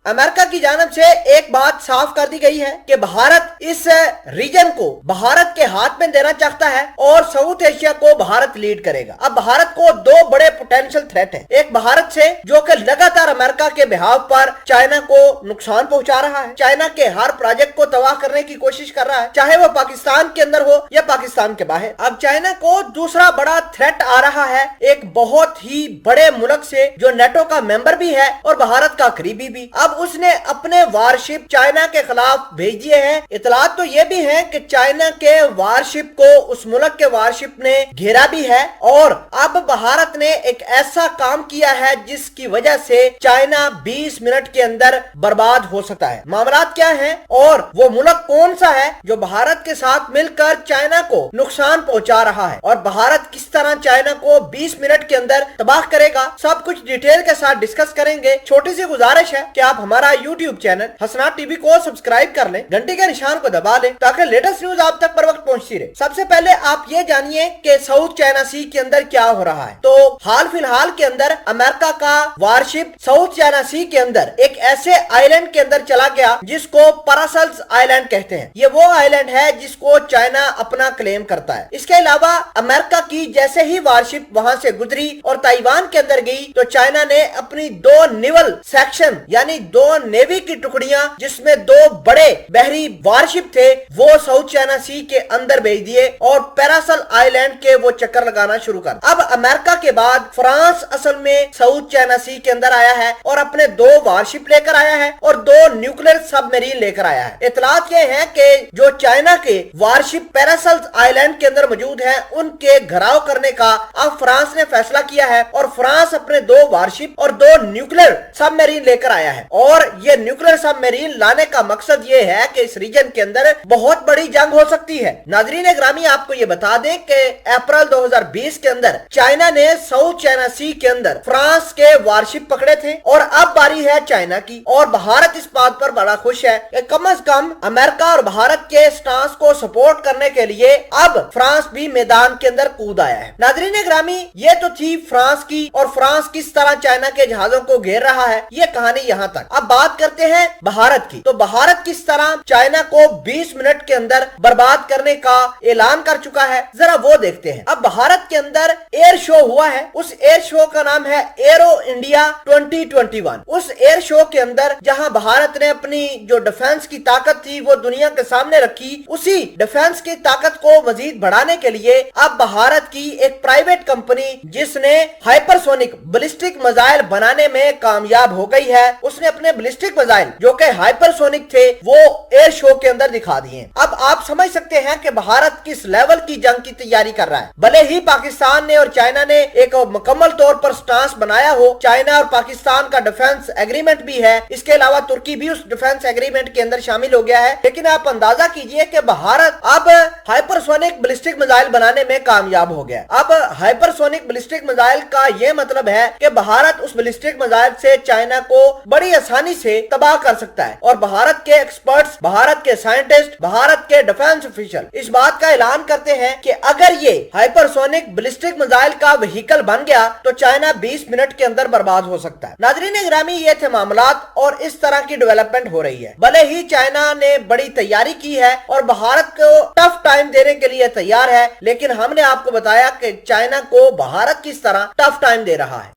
America की जानिब से एक बात साफ कर दी गई है कि भारत इस रीजन को भारत के हाथ में देना चाहता है और साउथ एशिया को भारत लीड करेगा। अब भारत को दो बड़े पोटेंशियल थ्रेट हैं, एक भारत से जो कि लगातार अमेरिका के बिहाव पर चाइना को नुकसान पहुंचा रहा है, चाइना के हर प्रोजेक्ट को तबाह करने की कोशिश कर रहा है, चाहे वो पाकिस्तान के अंदर हो या पाकिस्तान के बाहर। अब चाइना को दूसरा बड़ा थ्रेट आ रहा है एक बहुत ही बड़े मुल्क से जो नेटो का मेंबर भी है और भारत का करीबी भी। अब उसने अपने वारशिप चाइना के खिलाफ भेज दिए हैं। इतलात तो ये भी है कि चाइना के वारशिप को उस मुल्क के वारशिप ने घेरा भी है और अब भारत ने एक ऐसा काम किया है जिसकी वजह से चाइना 20 मिनट के अंदर बर्बाद हो सकता है। मामलात क्या है और वो मुल्क कौन सा है जो भारत के साथ मिलकर चाइना को नुकसान पहुंचा रहा है और भारत किस तरह चाइना को 20 मिनट के अंदर तबाह करेगा, सब कुछ डिटेल के साथ डिस्कस करेंगे। छोटी सी गुजारिश है कि आप हमारा YouTube चैनल हसनात टीवी को सब्सक्राइब कर लें, घंटी के निशान को दबा लें ताकि लेटेस्ट न्यूज आप तक पर वक्त पहुंचती रहे। सबसे पहले आप ये जानिए कि साउथ चाइना सी के अंदर क्या हो रहा है। तो हाल फिलहाल के अंदर अमेरिका का वारशिप साउथ चाइना सी के अंदर एक ऐसे आइलैंड के अंदर चला गया जिसको पैरासल्स आइलैंड कहते हैं। ये वो आइलैंड है जिसको चाइना अपना क्लेम करता है। इसके अलावा अमेरिका की जैसे ही वारशिप वहां से गुजरी और ताइवान के अंदर गई तो चाइना ने अपनी दो नेवल सेक्शन यानी दो नेवी की टुकड़ियां जिसमें दो बड़े बहरी वारशिप थे वो साउथ चाइना सी के अंदर भेज दिए और पैरासल आइलैंड के वो चक्कर लगाना शुरू कर। अब अमेरिका के बाद फ्रांस असल में साउथ चाइना सी के अंदर आया है और अपने दो वारशिप लेकर आया है और दो न्यूक्लियर सबमरीन लेकर आया है। इतलात ये है कि जो चाइना के वारशिप पैरासल आइलैंड के अंदर मौजूद है उनके घराव करने का अब फ्रांस ने फैसला किया है और फ्रांस अपने दो वारशिप और दो न्यूक्लियर सबमरीन लेकर आया है और ये न्यूक्लियर सबमरीन लाने का मकसद ये है कि इस रीजन के अंदर बहुत बड़ी जंग हो सकती है। नाजरीन ग्रामी आपको ये बता दें कि अप्रैल 2020 के अंदर चाइना ने साउथ चाइना सी के अंदर फ्रांस के वारशिप पकड़े थे और अब बारी है चाइना की और भारत इस बात पर बड़ा खुश है कि कम से कम अमेरिका और भारत के स्टांस को सपोर्ट करने के लिए अब फ्रांस भी मैदान के अंदर कूद आया है। नाजरीन ग्रामी ये तो थी फ्रांस की और फ्रांस किस तरह चाइना के जहाजों को घेर रहा है ये कहानी यहाँ तक। अब बात करते हैं भारत की। तो भारत किस तरह चाइना को 20 मिनट के अंदर बर्बाद करने का ऐलान कर चुका है जरा वो देखते हैं। अब भारत के अंदर एयर शो हुआ है, उस एयर शो का नाम है एरो इंडिया 2021। उस एयर शो के अंदर जहां भारत ने अपनी जो डिफेंस की ताकत थी वो दुनिया के सामने रखी, उसी डिफेंस की ताकत को मजीद बढ़ाने के लिए अब भारत की एक प्राइवेट कंपनी जिसने हाइपरसोनिक बैलिस्टिक मिसाइल बनाने में कामयाब हो गई है, उसने अपने बैलिस्टिक मिसाइल जो कि हाइपरसोनिक थे वो एयर शो के अंदर दिखा दिए। अब आप समझ सकते हैं कि भारत किस लेवल की जंग की तैयारी कर रहा है। भले ही पाकिस्तान ने और चाइना ने एक मुकम्मल तौर पर स्टांस बनाया हो, चाइना और पाकिस्तान का डिफेंस एग्रीमेंट भी है, इसके अलावा तुर्की भी उस डिफेंस एग्रीमेंट के अंदर शामिल हो गया है, लेकिन आप अंदाजा कीजिए कि भारत अब हाइपरसोनिक बैलिस्टिक मिसाइल बनाने में कामयाब हो गया। अब हाइपरसोनिक बैलिस्टिक मिसाइल का यह मतलब है कि भारत उस बैलिस्टिक मिसाइल से चाइना को बड़ी आसानी से तबाह कर सकता है और भारत के एक्सपर्ट्स, भारत के साइंटिस्ट, भारत के डिफेंस ऑफिशियल इस बात का ऐलान करते हैं कि अगर ये हाइपरसोनिक बैलिस्टिक मिसाइल का व्हीकल बन गया तो चाइना 20 मिनट के अंदर बर्बाद हो सकता है। नाजरीन ग्रामी ये थे मामलात और इस तरह की डेवलपमेंट हो रही है। भले ही चाइना ने बड़ी तैयारी की है और भारत को टफ टाइम देने के लिए तैयार है, लेकिन हमने आपको बताया कि चाइना को भारत किस तरह टफ टाइम दे रहा है।